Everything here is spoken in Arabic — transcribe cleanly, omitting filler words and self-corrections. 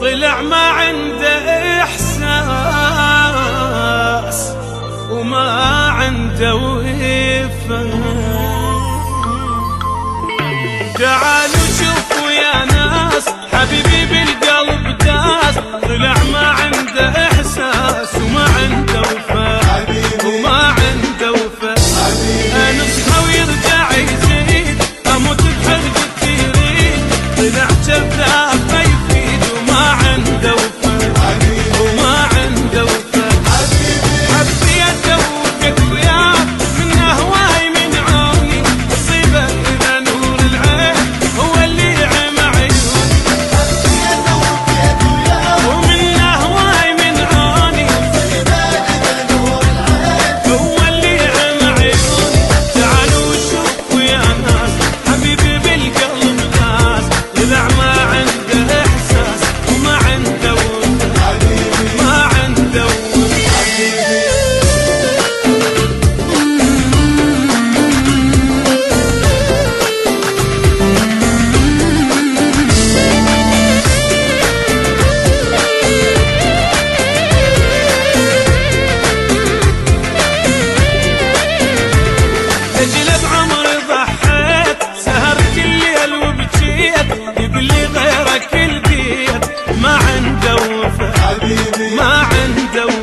طلع ما عنده إحساس وما عنده وفا. تعالوا شوفوا يا ناس حبيبي بالقلب داس، طلع ما عنده إحساس وما عنده وفا، وما عنده وفا. نصحى ويرجع يزيد، أموت بحرقة يريد، طلع كذاب ما يفيد وما عنده وفا، وما عنده وفا. حبيته وكفيات من هواي من عوني، تصيبه إذا نور العين هو اللي عم عيوني. ومن هواي من عوني، تصيبه إذا نور العين هو اللي عم عيوني. تعالوا شوفوا يا ناس حبيبي بالقلب ناس، طلع ما عنده إحساس وما عنده وفا، ما عنده وفا. اجلب عمري ضحيت، سهرت الليل وبكيت، يقول لي غيرك لقيت، ما عنده وفا، ما عنده وفا.